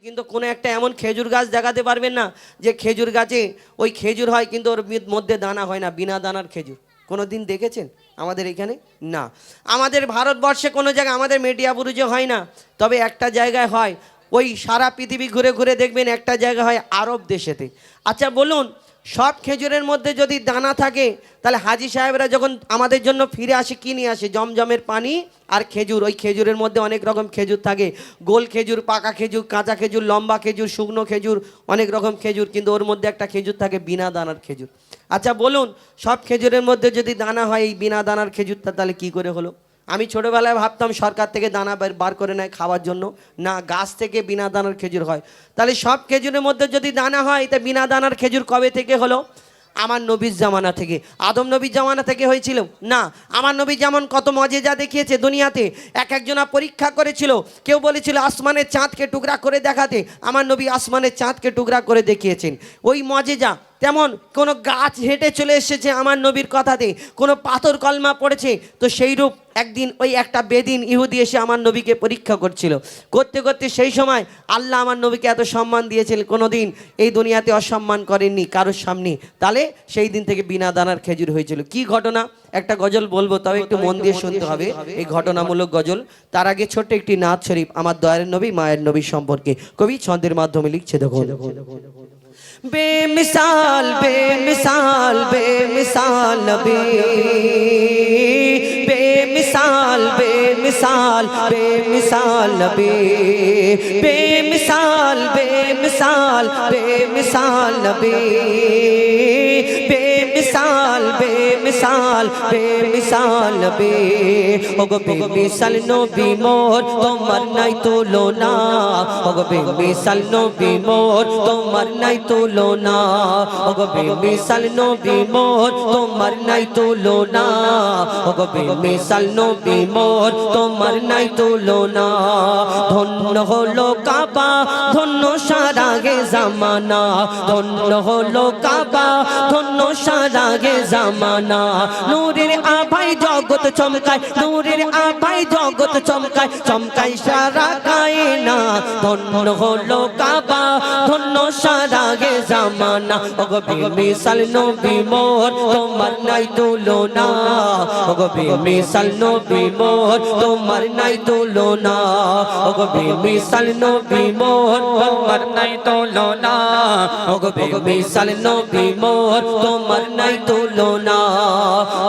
কিন্তু কোনো একটা এমন খেজুর গাছ দেখাতে পারবেন না যে খেজুর গাছে ওই খেজুর হয় কিন্তু ওর মধ্যে দানা হয় না, বিনা দানার খেজুর। কোনো দিন দেখেছেন আমাদের এখানে? না। আমাদের ভারতবর্ষে কোনো জায়গায়, আমাদের মেডিয়াবুরুজে হয় না, তবে একটা জায়গায় হয়। ওই সারা পৃথিবী ঘুরে ঘুরে দেখবেন একটা জায়গা হয় আরব দেশেতে। আচ্ছা বলুন, সব খেজুরের মধ্যে যদি দানা থাকে তাহলে হাজি সাহেবরা যখন আমাদের জন্য ফিরে আসে কি নিয়ে আসে? জমজমের পানি আর খেজুর। ওই খেজুরের মধ্যে অনেক রকম খেজুর থাকে, গোল খেজুর, পাকা খেজুর, কাঁচা খেজুর, লম্বা খেজুর, শুকনো খেজুর, অনেক রকম খেজুর, কিন্তু ওর মধ্যে একটা খেজুর থাকে বিনা দানার খেজুর। আচ্ছা বলুন, সব খেজুরের মধ্যে যদি দানা হয় এই বিনা দানার খেজুরটা, তাহলে কি করে হলো? আমি ছোটোবেলায় ভাবতাম সরকার থেকে দানা বার করে নেয় খাওয়ার জন্য, না, গাছ থেকে বিনা দানার খেজুর হয়। তাহলে সব খেজুরের মধ্যে যদি দানা হয় তা বিনা দানার খেজুর কবে থেকে হলো? আমার নবীর জামানা থেকে। আদম নবীর জামানা থেকে হয়েছিল না। আমার নবী যেমন কত মজেজা দেখিয়েছে দুনিয়াতে, এক একজনা পরীক্ষা করেছিল। কেউ বলেছিল আসমানের চাঁদকে টুকরা করে দেখাতে, আমার নবী আসমানের চাঁদকে টুকরা করে দেখিয়েছেন। ওই মজেজা তেমন কোনো গাছ হেঁটে চলে এসেছে আমার নবীর কথাতে, কোনো পাথর কলমা পড়েছে, তো সেই রূপ একদিন ওই একটা বেদিন ইহুদি এসে আমার নবীকে পরীক্ষা করছিল। করতে করতে সেই সময় আল্লাহ আমার নবীকে এত সম্মান দিয়েছেন, কোনো দিন এই দুনিয়াতে অসম্মান করেননি কারোর সামনে। তাহলে সেই দিন থেকে বিনা দানার খেজুর হয়েছিল। কি ঘটনা? একটা গজল বলবো, তবে একটু মন দিয়ে শুনতে হবে এই ঘটনামূলক গজল। তার আগে ছোট্ট একটি নাত শরীফ আমার দয়ার নবী মায়ের নবী সম্পর্কে কবি ছন্দের মাধ্যমে লিখছে। দেখো, বেমিসাল বেমিসাল বেমিসাল নবী, বেমিসাল বেমিসাল বেমিসাল নবী, বেমিসাল বেমিসাল বেমিসাল নবী, বেমিসাল বেমিসাল বেমিসাল নবী। ওগো বেমিসাল নবী মোর তোমার নাই তুলনা, ওগো বেমিসাল নবী মোর তোমার নাই তুলনা, ওগো বেমিসাল নবী মোর তোমার নাই তুলনা, ওগো বেমিসাল নবী মোর তোমার নাই তুলনা। ধন্য হলো কাবা, ধন্য সারা গে জামানা, ধন্য হলো কাবা, ধন্য সারা গে জামানা। নূরের আভায় জগৎ চমকায়, নূরের আভায় জগৎ চমকায়, চমকায় সারা কায়না। ধন্য হলো কাবা, ধন্য সারা গে জামানা, ওগো বেমিসাল নবী মোর তোমার নাই তুলনা, ওগো বেমিসাল নবী মোর তোমার নাই তুলনা, ওগো বেমিসাল নবী মোর তোমার নাই তুলনা, ওগো বেমিসাল নবী মোর তোমার নাই তুলনা।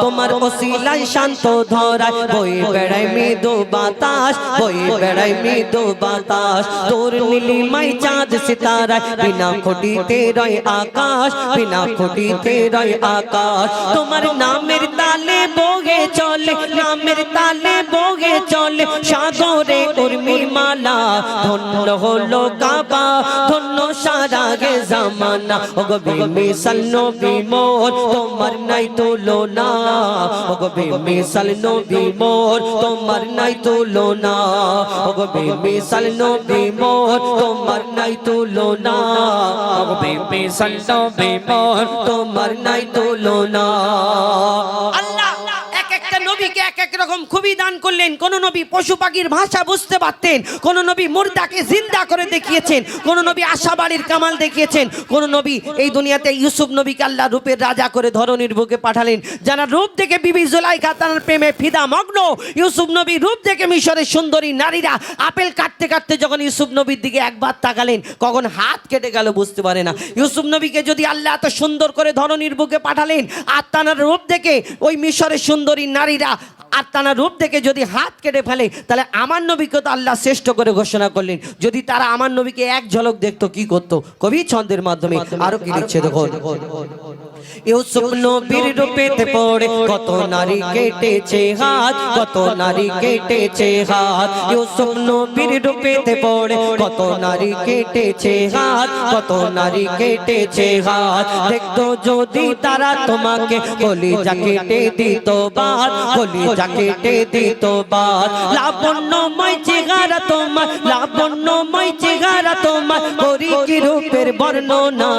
তোমার ওসিলায় শান্ত ধরায় বয়ে বেড়ায় মৃদু বাতাস, বয়ে বেড়ায় মৃদু বাতাস। তোর নীলিমায় চাঁদ সিতারায় বিনা খুঁটিতে রয় আকাশ, বিনা খুঁটিতে রয় আকাশ। তোমার নামের তালে বগে চলে, নামের তালে বগে চলে সাগরে উর্মিমালা। ধন্য হলো কাবা, ধন্য সারা গে জামানা, ওগো বেমিসাল নবী মোর তোমার নাই তুলনা, ওগো বেমিসাল নবী মোর তোমার নাই তুলনা, ওগো বেমিসাল নবী মোর তোমার নাই তুলনা, ওগো বেমিসাল নবী মোর তোমার নাই তুলনা। আল্লাহ এক একটা নবীকে এক এক রকম খুবই দান করলেন। কোন নবী পশু পাখির ভাষা বুঝতে পারতেন, কোন নবী মুর্দাকে জিন্দা করে দেখিয়েছেন, কোন নবী আশাবাড়ির কামাল দেখিয়েছেন, কোন নবী এই দুনিয়াতে ইউসুফ নবীকে আল্লাহ রূপের রাজা করে ধরনীর বুকে পাঠালেন, যারা রূপ দেখে বিবি জুলাইখা তার প্রেমে ফিদা মগ্ন। ইউসুফ নবী রূপ দেখে মিশরের সুন্দরী নারীরা আপেল কাটতে কাটতে যখন ইউসুফ নবীর দিকে একবার তাকালেন, কখন হাত কেটে গেল বুঝতে পারে না। ইউসুফ নবীকে যদি আল্লাহ এত সুন্দর করে ধরনীর বুকে পাঠালেন, আর তার রূপ দেখে ওই মিশরের সুন্দরী নারীরা আর তারা রূপ দেখে যদি হাত কেটে ফেলে, তাহলে আমার নবীকে তো আল্লাহ শ্রেষ্ঠ করে ঘোষণা করলেন। যদি তারা আমার নবীকে এক ঝলক দেখতো কি করতো? কবি ছন্দের মাধ্যমে আরো কি লিখছে দেখো, ইউসুফ নবীর রূপেতে পড়ে কত নারী কেটেছে হাত, কত নারী কেটেছে হাত। ইউসুফ নবীর রূপেতে পড়ে কত নারী কেটেছে হাত, কত নারী কেটেছে হাত। দেখতো যদি তারা তোমাকে কলিজা কেটে দিত বাদ, কলিজা কেটে দিত বাদ। লাবণ্যময় চেহারা তোমার, লাবণ্যময় চেহারা তোমার, করি কি রূপের বর্ণনা।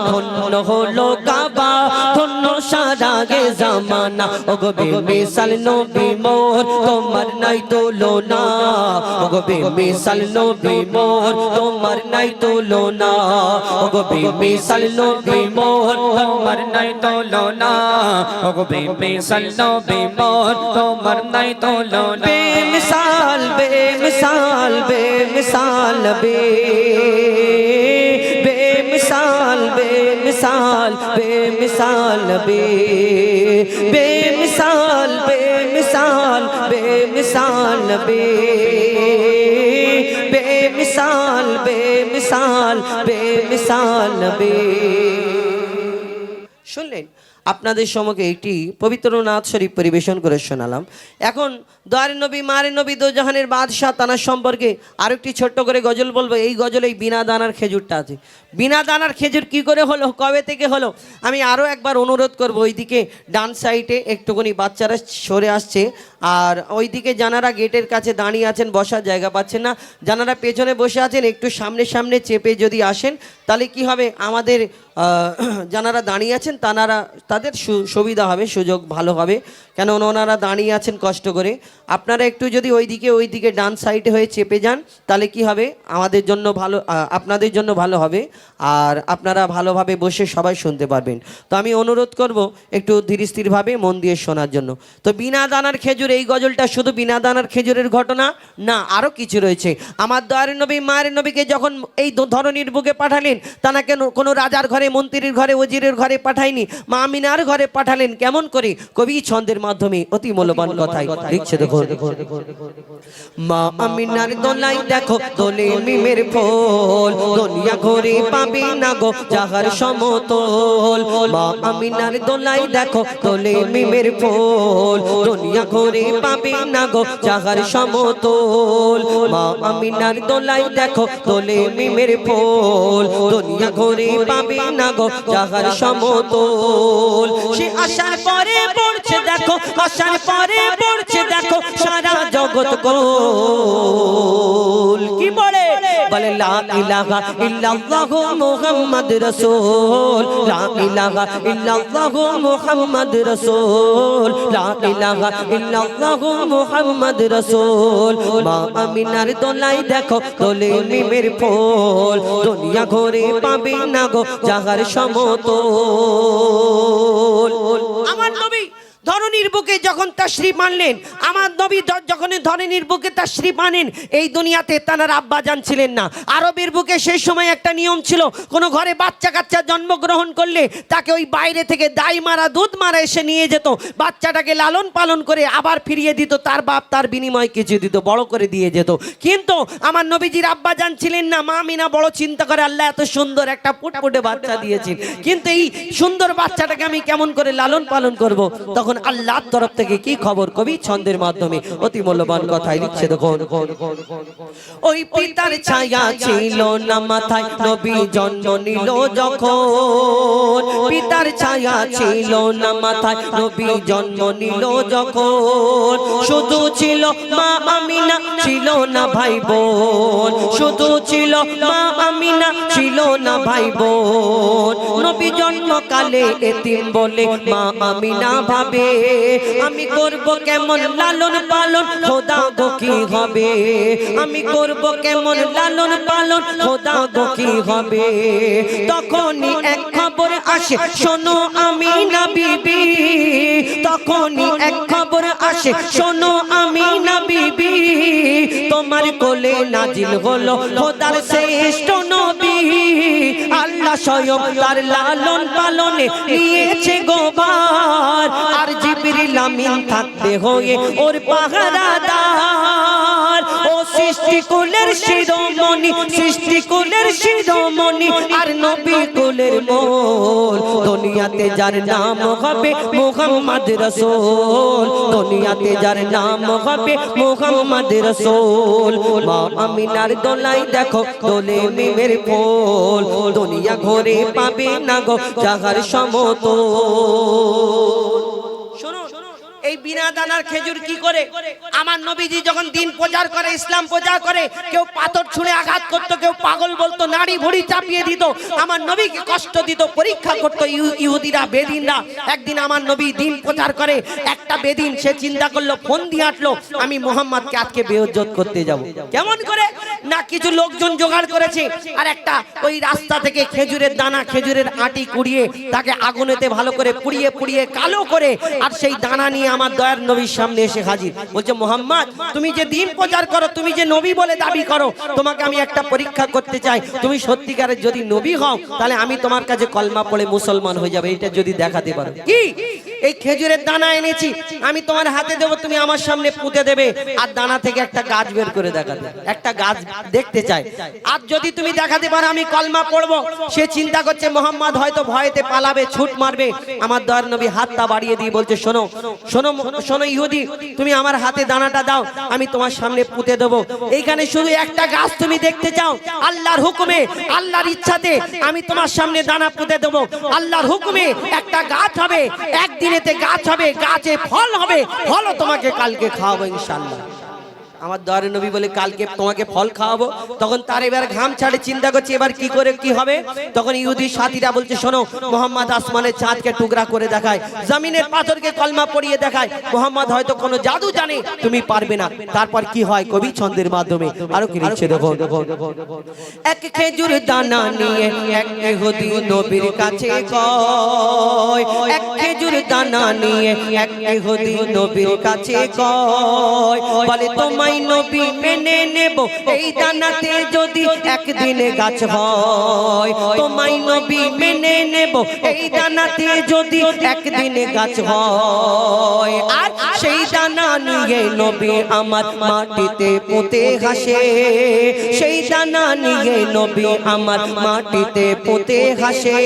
ধন্য হলো কাবা, ধন্য সারাগে জামানা ওগো বেমিসাল নবী মোর তোমার নাই তুলনা ওগো বেমিসাল নবী মোর তোমার নাই তুলনা ওগো বেমিসাল নবী মোর তোমার নাই তুলনা ওগো বেমিসাল নবী মোর তোমার নাই তুলনা বেমিসাল বেমিসাল বেমিসাল बेमिसाल बेमिसाल बेमिसाल बेमिसाल बेमिसाल बेमिसाल बेमिसाल बेमिसाल बेमिसाल শুনলেন আপনাদের সম্মুখে একটি পবিত্র নাথ শরীফ পরিবেশন করে শোনালাম। এখন দয়ার নবী মারে নবী দো জাহানের বাদশাহ তানার সম্পর্কে আরেকটি ছোট্ট করে গজল বলবো। এই গজলে এই বিনা দানার খেজুরটা আছে। বিনা দানার খেজুর কি করে হলো, কবে থেকে হলো, আমি আরও একবার অনুরোধ করব ওইদিকে ডান সাইডে একটুখানি বাচ্চারা সরে আসছে, আর ওইদিকে যারা গেটের কাছে দাঁড়িয়ে আছেন বসার জায়গা পাচ্ছেন না, যারা পেছনে বসে আছেন একটু সামনে সামনে চেপে যদি আসেন তাহলে কি হবে, আমাদের যারা দাঁড়িয়ে আছেন তাদের সুবিধা হবে, সুযোগ ভালো হবে, কেন ওনারা দাঁড়িয়ে আছেন কষ্ট করে। আপনারা একটু যদি ওইদিকে ডান সাইডে হয়ে চেপে যান তাহলে কি হবে, আমাদের জন্য ভালো, আপনাদের জন্য ভালো হবে, আর আপনারা ভালোভাবে বসে সবাই শুনতে পারবেন। তো আমি অনুরোধ করব একটু ধীর স্থিরভাবে মন দিয়ে শোনার জন্য। তো বিনা দানার খেজুর, এই গজলটা শুধু বিনা দানার খেজুরের ঘটনা না, আরও কিছু রয়েছে। আমার দয়ার নবী মায়ের নবীকে যখন এই ধরনীর বুকে পাঠালেন, তাকে কোনো রাজার ঘরে, মন্ত্রীর ঘরে, ওজিরের ঘরে পাঠায়নি, মা আমিনার ঘরে পাঠালেন। কেমন করে? কবি ছন্দের মাধ্যমে অতি মূল্যবান কথাই লিখছে। দেখো, মা আমিনার দোলাই দেখো দোলে মিমের ফল, দুনিয়া ঘরে পাবে না গো যাহার সমতল। মা আমিনার দোলাই দেখো দোলে মিমের ফল, দুনিয়া ঘরে পাবে না গো যাহার সমতল। মা আমিনার দোলাই দেখো দোলে মিমের ফল, দুনিয়া ঘরে পাবে না গো যাহার সমতল। সে আশার পরে পড়ছে দেখো, আশার পরে পড়ছে দেখো সারা জগৎ গোল। কি বলে? বলে লা ইলাহা ইল্লাল্লাহু মুহাম্মদ রাসূল, লা ইলাহা ইল্লাল্লাহু মুহাম্মদ রাসূল, লা ইলাহা ইল্লাল্লাহু মুহাম্মদ রাসূল। মা আমিনার দোলাই দেখো দোলে মিমের ফল, দুনিয়া ঘরে পাবে না গো যাহার সমতল। আমার নবী ধরনীর বুকে যখন তাশরিফ আনলেন, আমার নবী যখন ধরনীর বুকে তাশরিফ আনেন, এই দুনিয়াতে তার আব্বাজান ছিলেন না। আরবের বুকে সেই সময় একটা নিয়ম ছিল, কোনো ঘরে বাচ্চা কাচ্চা জন্মগ্রহণ করলে তাকে ওই বাইরে থেকে দাই মারা দুধ মারা এসে নিয়ে যেত, বাচ্চাটাকে লালন পালন করে আবার ফিরিয়ে দিত, তার বাপ তার বিনিময়ে কিছু দিত, বড় করে দিয়ে যেত। কিন্তু আমার নবীজির আব্বাজান ছিলেন না। মা আমিনা বড় চিন্তা করে, আল্লাহ এত সুন্দর একটা ফুটফুটে বাচ্চা দিয়েছেন, কিন্তু এই সুন্দর বাচ্চাটাকে আমি কেমন করে লালন পালন করব? তখন আল্লাহর তরফ থেকে কি খবর, কবি ছন্দের মাধ্যমে অতি মূল্যবান কথাই লিখছে। দেখুন, ওই পিতার ছায়া ছিল না মাথায় নবী জন্ম নিল যখন, পিতার ছায়া ছিল না মাথায় নবী জন্ম নিল যখন। শুধু ছিল মা আমিনা, ছিল না ভাই বোন, শুধু ছিল মা আমিনা, ছিল না ভাই বোন। নবী জন্মকালে এতিম বলে মা আমিনা ভাবে, আমি করব কেমন লালন পালন, খোদা গো কি হবে, আমি করব কেমন লালন পালন, খোদা গো কি হবে। তখনই এক খবর আসে, শোনো আমিনা বিবি, তখনই এক খবর আসে, শোনো আমিনা বিবি, তোমার কোলে নাজিল হলো খোদার শ্রেষ্ঠ নবী। আল্লাহ স্বয়ং তার লালন পালনে নিয়েছে গোবার, আর জিবরিল আমিন থাকতে হয়ে ওর পাহারাদার। ও সৃষ্টি কুলের শিরোমণি, সৃষ্টি কুলের শিরোমণি, আর নবী কুলের মোল। দুনিয়াতে যার নাম হবে মুহাম্মদ রাসূল, দুনিয়াতে যার নাম হবে মুহাম্মদ রাসূল। মা আমিনার দোলাই দেখো দোলে মিমের ফল, দুনিয়া ঘরে পাবে না গো যাহার সমতল। এই বিনা দানার খেজুর কি করে? আমার নবীজি যখন দিন প্রচার করে, ইসলাম প্রচার করে, কেউ পাথর ছুঁড়ে আঘাত করত, কেউ পাগল বলতো, নাড়ি ভুড়ি চাপিয়ে দিত, আমার নবীকে কষ্ট দিত, পরীক্ষা করত ইহুদিরা, বেদিনরা। একদিন আমার নবী দিন প্রচার করে, একটা বেদিন সে চিন্তা করলো, ফোন দিয়ে আটলো, আমি মোহাম্মদকে আজকে বেইজ্জত করতে যাব। কেমন করে? না কিছু লোকজন জোগাড় করেছে, আর একটা ওই রাস্তা থেকে খেজুরের দানা, খেজুরের আটি কুড়িয়ে তাকে আগুনেতে ভালো করে পুড়িয়ে পুড়িয়ে কালো করে, আর সেই দানা নিয়ে আমার দয়ার নবীর সামনে এসে হাজির। বলছে, মোহাম্মদ, তুমি যে দিন প্রচার করো, তুমি যে নবী বলে দাবি করো, তোমাকে আমি একটা পরীক্ষা করতে চাই। তুমি সত্যিকারের যদি নবী হও, তাহলে আমি তোমার কাছে কলমা পড়ে মুসলমান হয়ে যাবে, এটা যদি দেখাতে পারো। কি? এই খেজুরের দানা এনেছি, আমি তোমার হাতে দেবো, তুমি আমার সামনে পুঁতে দেবে, আর দানা থেকে একটা গাছ বের করে দেখাতে, একটা গাছ দেখতে চাই, আর যদি তুমি দেখাতে পারো আমি কলমা পড়বো। সে চিন্তা করছে মোহাম্মদ হয়তো ভয়েতে পালাবে, ছুট মারবে। আমার দয়ার নবী হাতটা বাড়িয়ে দিয়ে বলছে, শোনো শোনো শোনো ইহুদি, তুমি আমার হাতে দানাটা দাও, আমি তোমার সামনে পুঁতে দেবো। এইখানে শুধু একটা গাছ তুমি দেখতে চাও, আল্লাহর হুকুমে, আল্লাহর ইচ্ছাতে আমি তোমার সামনে দানা পুঁতে দেবো। আল্লাহর হুকুমে একটা গাছ হবে, একদিনেতে গাছ হবে, গাছে ফল হবে, ফলও তোমাকে কালকে খাওয়াবো ইনশাআল্লাহ। আমার দয়ার নবী বলে, কালকে তোমাকে ফল খাওয়াবো। তখন তার এবার ঘাম ছাড়ে, চিন্তা করছে এবার কি করে কি হবে। তখন ইহুদি সাথীরা বলছে, শোনো, মোহাম্মদ আসমানের চাঁদকে টুকরা করে দেখায়, জমিনের পাথরকে কলমা পড়িয়ে দেখায়, মোহাম্মদ হয়তো কোনো জাদু জানে, তুমি পারবে না। তারপর কি হয় কবি ছন্দের মাধ্যমে আরো কি লিখছে দেখো। এক খেজুর দানা নিয়ে এক ইহুদি নবীর কাছে কয়, এক খেজুর দানা নিয়ে এক ইহুদি নবীর কাছে কয়, বলে তোমায় নবী মেনে নেব এই দানাতে যদি একদিনে গাছ হয়, তোমায় নবী মেনে নেব এই দানাতে যদি একদিনে গাছ হয়। আর সেই দানা নিয়ে নবী আমার মাটিতে পুঁতে হাসে, সেই দানা নিয়ে নবী আমার মাটিতে পুঁতে হাসে,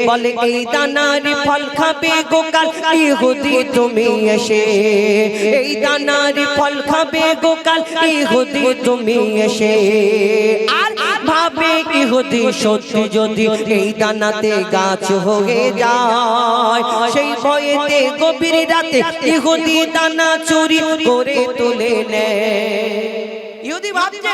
বলে এই দানার ফল খাবে গোকাল ইহুদি তুমি এসে, এই দানার ফল খাবে গোকাল ইহুদি তুমি এসে। আর ভাবে ইহুদি সত্যি যদি এই দানাতে গাছ হয়ে যায়, সেই ভয়েতে গভীর রাতে ইহুদি দানা চুরি করে তুলে নেয়। ইহুদি ভাবছে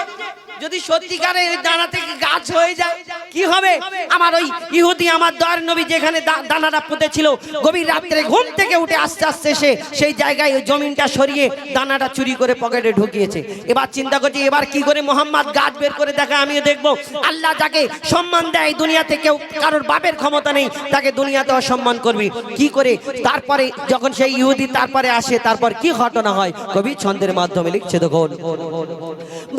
যদি সত্যিকারের দানা থেকে গাছ হয়ে যায় কি হবে। আমার ওই ইহুদি আমার দয়ার নবী যেখানে দানাটা পুঁতেছিল, গভীর রাত্রে ঘুম থেকে উঠে আস্তে আস্তে সে সেই জায়গায় ওই জমিনটা সরিয়ে দানাটা চুরি করে পকেটে ঢুকিয়েছে। এবার চিন্তা করছি এবার কি করে মোহাম্মদ গাছ বের করে দেখা আমিও দেখবো। আল্লাহ যাকে সম্মান দেয় দুনিয়াতে কেউ কারোর বাপের ক্ষমতা নেই, তাকে দুনিয়াতে অসম্মান করবি কি করে। তারপরে যখন সেই ইহুদি তারপরে আসে, তারপর কি ঘটনা হয় কবি ছন্দের মাধ্যমে লিখছে দেখুন।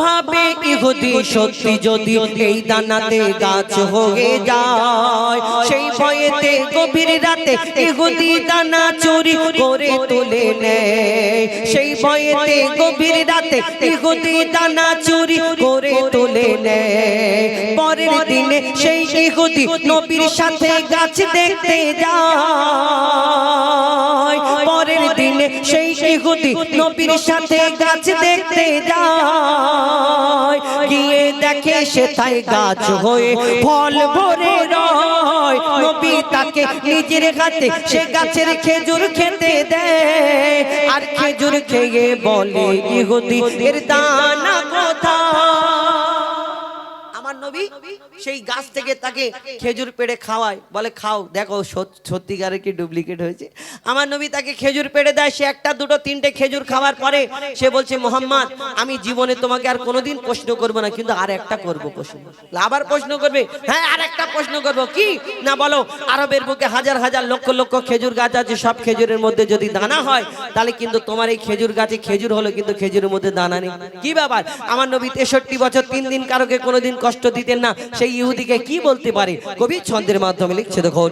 ভাবে ইহুদি সত্যি যদি এই দানাতে গাছ হয়ে যায়, সেই ভয়েতে গভীর রাতে ইহুদি দানা চুরি করে তুলে নেয়, সেই ভয়েতে গভীর রাতে ইহুদি দানা চুরি করে তুলে নেয়। পরের দিনে সেই ইহুদি নবীর সাথে গাছ দেখতে যায়, পরের দিনে সেই ইহুদি নবীর সাথে গাছ দেখতে যায়, গিয়ে দেখে সেথায় গাছ হয়ে ফল ভরে রয়। নবী তাকে নিজের হাতে সে গাছের খেজুর খেতে দেয়, আর খেজুর খেয়ে বলে ইহুদি এর দানা কোথায়। আমার নবী সেই গাছ থেকে তাকে খেজুর পেড়ে খাওয়ায়, বলে খাও দেখো সত্যিকারের কি ডুপ্লিকেট হয়েছে। আমার নবী তাকে খেজুর পেড়ে দেয়, সে একটা দুটো তিনটে খেজুর খাওয়ার পরে সে বলছে মোহাম্মদ আমি জীবনে তোমাকে আর কোনোদিন প্রশ্ন করবো না, কিন্তু আর একটা করবো প্রশ্ন। আবার প্রশ্ন করবে? হ্যাঁ আর একটা প্রশ্ন করবো। কি না বলো। আরবের বুকে হাজার হাজার লক্ষ লক্ষ খেজুর গাছ আছে, সব খেজুরের মধ্যে যদি দানা হয় তাহলে কিন্তু তোমার এই খেজুর গাছে খেজুর হলো কিন্তু খেজুরের মধ্যে দানা নেই, কি ব্যাপার। আমার নবী 63 বছর 3 দিন কারোকে কোনোদিন কষ্ট দিতেন না, সেই ইহুদিকে কি বলতে পারে কবি ছন্দের মাধ্যমে লিখছে দেখো।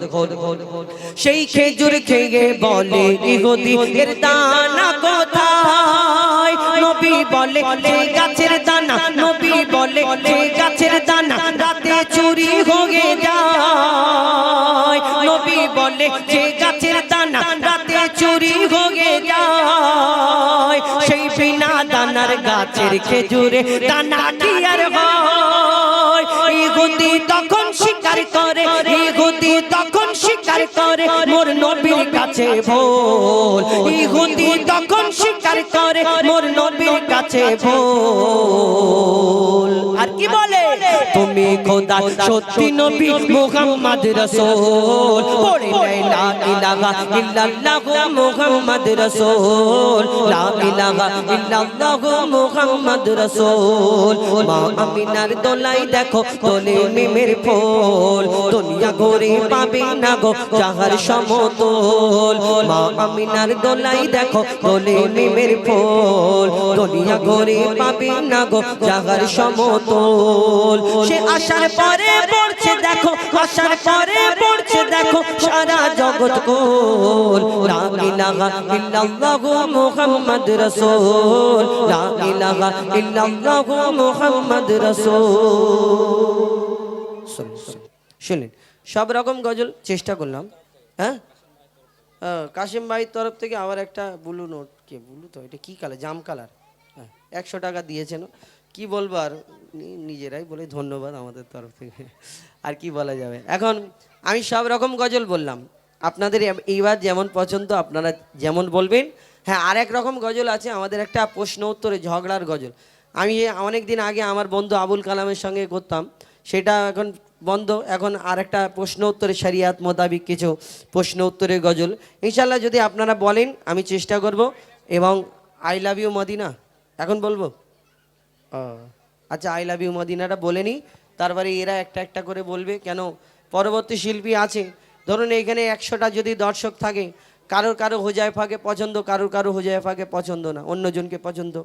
সেই খেজুর খেয়ে বলে ইহুদি এর দানা কোথায়। নবী বলে যে গাছের দানা, নবী বলে যে গাছের দানা রাতে চুরি হয়ে যায়। নবী বলে যে গাছের দানা রাতে চুরি হয়ে যায়, সেই বিনা দানার গাছের খেজুরে দানা কি আর হয়। ইহুদি তখন স্বীকার করে, ইহুদি তখন স্বীকার করে মোর নবীর কাছে কাছে ভোল ইহুদি তখন স্বীকার করে মোর নবীর কাছে ভোল আর কি বলে তুমি খোদা সত্যি নবী মুহাম্মদ রাসূল পড়ে লা ইলাহা ইল্লাল্লাহু মুহাম্মদ রাসূল লা ইলাহা ইল্লাল্লাহু মুহাম্মদ রাসূল মা আমিনার দোলাই দেখো দোলে মিমের ফুল দুনিয়া ঘুরে পাবে না গো যাহার সমতল মা আমিনার দোলাই দেখো দোলে মিমের ফুল দুনিয়া ঘুরে পাবে না গো যাহার সমতল সে আসার পরে পড়ছে দেখো আসার পরে পড়ছে দেখো সারা জগৎ কোল লা ইলাহা ইল্লাল্লাহু মুহাম্মদ রাসূল লা ইলাহা ইল্লাল্লাহু মুহাম্মদ রাসূল শুনুন সব রকম গজল চেষ্টা করলাম হ্যাঁ কাশিম ভাইয়ের তরফ থেকে আবার একটা ব্লু নোট কে ব্লু তো এটা কি কালার জাম কালার হ্যাঁ 100 টাকা দিয়েছেন কি বলবো আর নিজেরাই বলে ধন্যবাদ আমাদের তরফ থেকে আর কি বলা যাবে এখন আমি সব রকম গজল বললাম আপনাদের এইবার যেমন পছন্দ আপনারা যেমন বলবেন হ্যাঁ আরেক রকম গজল আছে আমাদের একটা প্রশ্ন উত্তরে ঝগড়ার গজল আমি অনেক দিন আগে আমার বন্ধু আবুল কালামের সঙ্গে করতাম সেটা এখন বন্ধ এখন আরেকটা প্রশ্ন উত্তরে শরিয়াত মোতাবিক কিছু প্রশ্ন উত্তরের গজল ইনশাআল্লাহ যদি আপনারা বলেন আমি চেষ্টা করব এবং আই লাভ ইউ মদিনা এখন বলবো আচ্ছা আই লাভ ইউ মদিনাটা বলে নিই তারপরে এরা একটা একটা করে বলবে কেন পরবর্তী শিল্পী আছে ধরুন এইখানে 100টা যদি দর্শক থাকে কারোর কারো হোজাইফাকে পছন্দ কারোর হোজাইফাকে পছন্দ না অন্যজনকে পছন্দ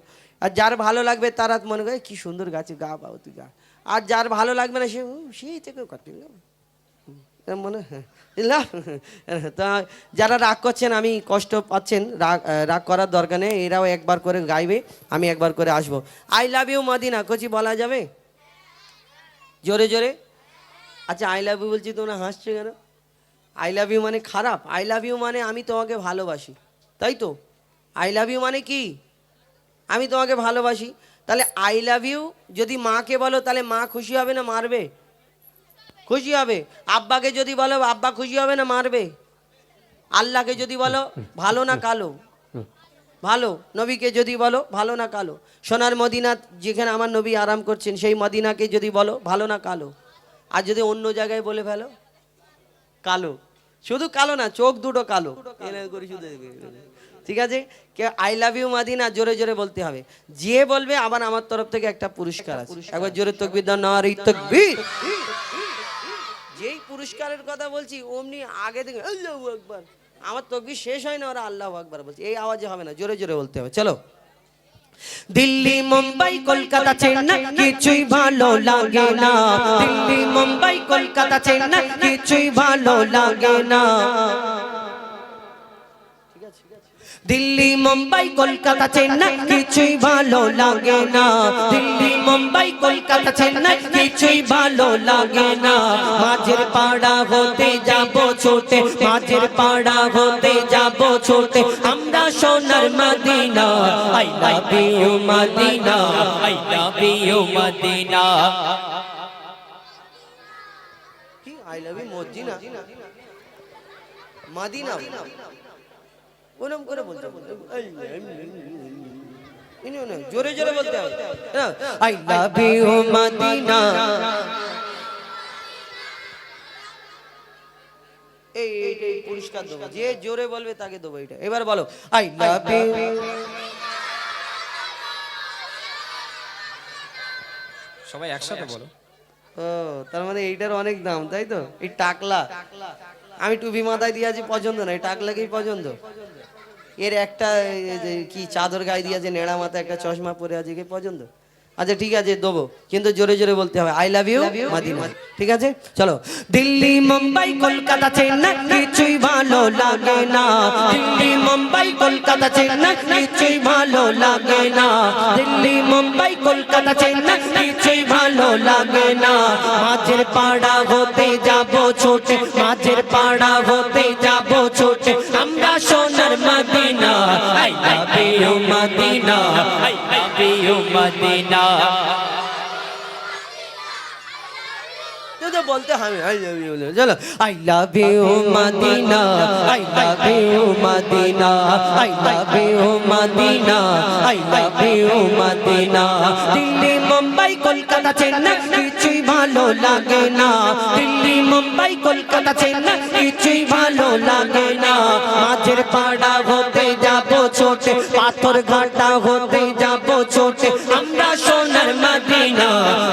আর যার ভালো লাগবে তারা মনে করে কি সুন্দর গাছে গা বাবু তুই গা আর যার ভালো লাগবে না সে সেই থেকে কাটে মনে তা যারা রাগ করছেন আমি কষ্ট পাচ্ছেন রাগ করার দরকার নেই এরাও একবার করে গাইবে আমি একবার করে আসবো আই লাভ ইউ মদিনা কচি বলা যাবে জোরে জোরে আচ্ছা আই লাভ ইউ বলছি তোমরা হাসছে কেন আই লাভ ইউ মানে খারাপ আই লাভ ইউ মানে আমি তোমাকে ভালোবাসি তাই তো আই লাভ ইউ মানে কি আমি তোমাকে ভালোবাসি তাহলে আই লাভ ইউ যদি মাকে বলো তাহলে মা খুশি হবে না মারবে খুশি হবে আব্বাকে যদি বলো আব্বা খুশি হবে না মারবে আল্লাহকে যদি বলো ভালো না কালো ভালো নবীকে যদি বলো ভালো না কালো সোনার মদিনা যেখানে আমার নবী আরাম করছেন সেই মদিনাকে যদি বলো ভালো না কালো আর যদি অন্য জায়গায় বলে ফেলো কালো শুধু কালো না চোখ দুটো কালো ঠিক আছে কে আই লাভ ইউ মদিনা জোরে জোরে বলতে হবে যে বলবে আবার আমার তরফ থেকে একটা পুরস্কার আছে একবার জোরে তাকবীর দাও নারে তাকবীর যেই পুরস্কারের কথা বলছি অমনি আগে থেকে আল্লাহু আকবার আমার তাকবীর শেষ হয় না ওরা আল্লাহু আকবার বলছে এই আওয়াজে হবে না জোরে জোরে বলতে হবে চলো দিল্লি মুম্বাই কলকাতা চেন্নাই কিছুই ভালো লাগে না দিল্লি মুম্বাই কলকাতা চেন্নাই কিছুই ভালো লাগে না দিল্লি মুম্বাই কলকাতা চেন্নাই কিছুই ভালো লাগে না দিল্লি মুম্বাই কলকাতা চেন্নাই কিছুই ভালো লাগে না মাঝের পাড়া হতে যাব ছোটে মাঝের পাড়া হতে যাব ছোটে আমরা সোনার Medina I love you Medina I love you Medina কি I love you Medina Medina ওরম করে বলতে জোরে জোরে বলতে হবে আই লাভ ইউ মদিনা এই পুরস্কার দেবো যে জোরে বলবে তাকে দেবো এটা এবার বলো আই লাভ ইউ সবাই একসাথে বলো ও তার মানে এইটার অনেক দাম তাই তো এই টাকলা আমি টুপি মাথায় দিয়ে আছি পছন্দ না এই টাকলাকেই পছন্দ এর একটা কি চাদর গায়ে দিয়ে আছে নেড়া মাথায় একটা চশমা পরে আছে কি পছন্দ আচ্ছা ঠিক আছে দেবো কিন্তু জোরে জোরে বলতে হবে আই লাভ ইউ মদিনা ঠিক আছে চলো দিল্লি মুম্বাই কলকাতা চেন্নাই কিছুই ভালো লাগে না দিল্লি মুম্বাই কলকাতা চেন্নাই কিছুই ভালো লাগে না দিল্লি মুম্বাই কলকাতা চেন্নাই কিছুই ভালো লাগে না মাঝের পাড়া হতে যাব ছোটে মাঝের পাড়া হতে যাব ছোটে আমরা সোনার Medina I love you Medina I love you Medina তো বলতে হবে চলো I love you Medina I love you Medina I love you Medina I love you Medina Delhi Mumbai Kolkata Chennai কিছুই ভালো লাগে না দিল্লি মুম্বাই কলকাতা চেন্নাই কিছুই ভালো লাগে না মাঝের পাড়া হতে যাব ছোটে পাথর ঘাটা হতে যাব ছোটে আমরা সোনার Medina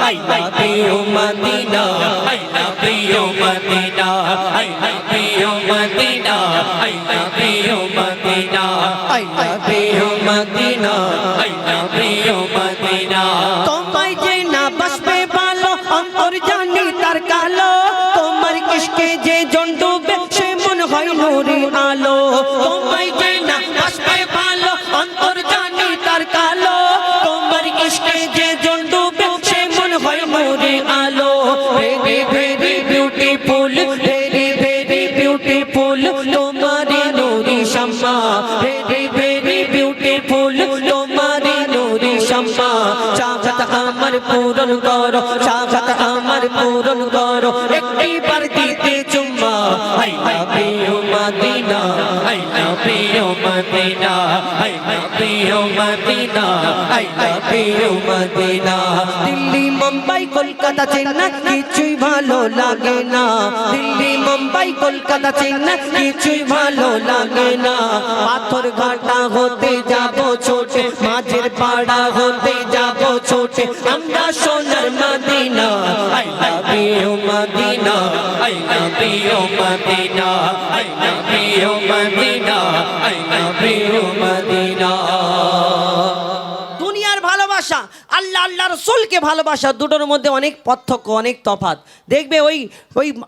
I love you Medina I love you, Madina. I love you, Madina. I love you, Madina. I love you, Madina. I love you, Madina. তোমায় যে না বাসবে ভালো অন্তর জানি তার কালো তোমার ইশকে যে জন ডুবে সে মন হয় নূরি আলো তোমায় যে না বাসবে ভালো অন্তর জানি তার কালো তোমার ইশকে যে জন ডুবে সে মন হয় নূরি আলো very very beautiful very very beautiful তোমারি নূরি শাম্মা very very beautiful তোমারি নূরি শাম্মা চাহত আমার পূরণ করো চাহত আমার পূরণ করো একটি বার দিতে চুম্মা I love you Medina I love you Medina I love you Medina I love you Medina Delhi Mumbai Kolkata Chennai কিছুই ভালো লাগে না দিল্লি মুম্বাই কলকাতা চেন্নাই কিছুই ভালো লাগে না পাথর ঘাটা হতে যাব ছোটে মাঝের পাড়া হতে যাব ছোটে আমরা সোনার Medina I love you Medina I love you Medina I love you Medina I love you Medina দুনিয়ার ভালোবাসা আল্লাহ আল্লাহ রসুলকে ভালোবাসা দুটোর মধ্যে অনেক পার্থক্য অনেক তফাৎ দেখবে ওই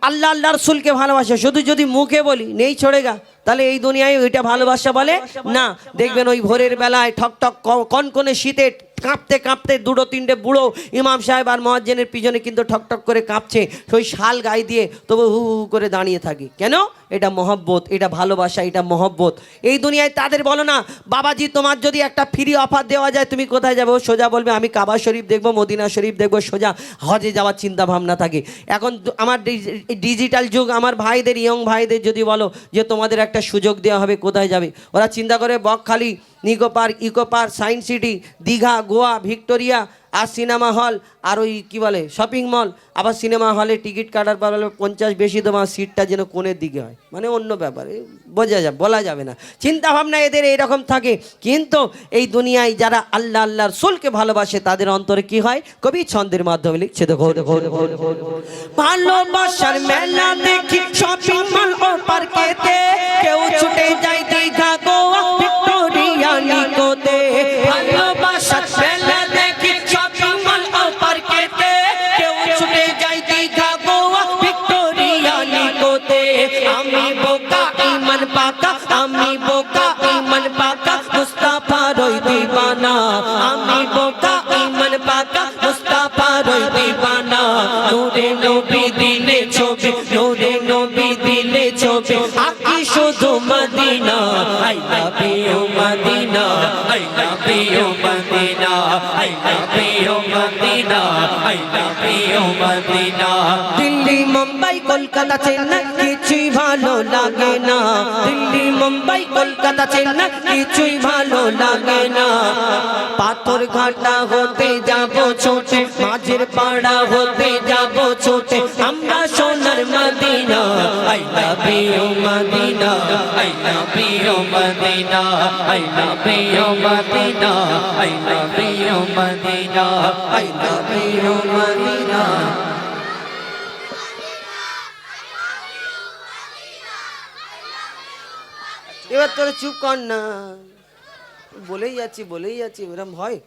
আল্লাহ আল্লাহ রসুলকে ভালোবাসা শুধু যদি মুখে বলি নেই ছড়েগা তাহলে এই দুনিয়ায় ওইটা ভালোবাসা বলে না দেখবেন ওই ভোরের বেলায় ঠক ঠক কনকনে শীতে কাঁপতে কাঁপতে দুটো তিনটে বুড়ো ইমাম সাহেব আর মুয়াজ্জিনের পিছনে কিন্তু ঠকঠক করে কাঁপছে ওই শাল গায়ে দিয়ে তবু হু হু করে দাঁড়িয়ে থাকি কেন এটা মহব্বত এটা ভালোবাসা এটা মহব্বত এই দুনিয়ায় তাদের বলো না বাবাজি তোমার যদি একটা ফ্রি অফার দেওয়া যায় তুমি কোথায় যাবে ও সোজা বলবে আমি কাবা শরীফ দেখবো মদিনা শরীফ দেখবো সোজা হজে যাওয়ার চিন্তা ভাবনা থাকে এখন আমার ডিজিটাল যুগ আমার ভাইদের ইয়ং ভাইদের যদি বলো যে তোমাদের একটা সুযোগ দেওয়া হবে কোথায় যাবে ওরা চিন্তা করে Bakkhali Nicco park eco park science city Digha Goa Victoria আর সিনেমা হল আর ওই কী বলে শপিং মল আবার সিনেমা হলে টিকিট কাটার পর 50 বেশি তোমার সিটটা যেন কোণের দিকে হয় মানে অন্য ব্যাপারে বলা যাবে না চিন্তা ভাবনা এদের এইরকম থাকে কিন্তু এই দুনিয়ায় যারা আল্লাহ আল্লাহ রসুলকে ভালোবাসে তাদের অন্তরে কি হয় কবি ছন্দের মাধ্যমে লিখছে দেখো ভালোবাসার মেলা দেখি শপিং মল ও পার্কেতে কেউ ছুটে যায় দীঘা গোয়া ভিক্টোরিয়া নিকোতে ভালোবাসার মেলা দেখি শপিং মল ও পার্কেতে কেউ ছুটে যায় দীঘা গোয়া ভিক্টোরিয়া নিকোতে আমি বোকা ইমান পাকা আমি বোকা ইমান পাকা মুস্তাফা রই দিবানা আমি বোকা ইমান পাকা মুস্তাফা রই দিবানা নূরে নবী দিলে ছবি নূরে নবী দিলে ছবি আকি শুধু Medina I love you Medina I love you Medina I love you Medina I love you Medina Delhi Mumbai Kolkata Chennai কিছুই ভালো লাগে না দিল্লি মুম্বাই কলকাতা চেন্নাই কিছুই ভালো লাগে না পাথর ঘাটা হতে যাব ছোটে মাঝের পাড়া হতে যাব ছোটে আমরা সোনার Medina I love you Medina I love you Medina I love you Medina I love you Medina I love you Medina এবার তোরা চুপ কর না বলেই যাচ্ছি এরকম হয়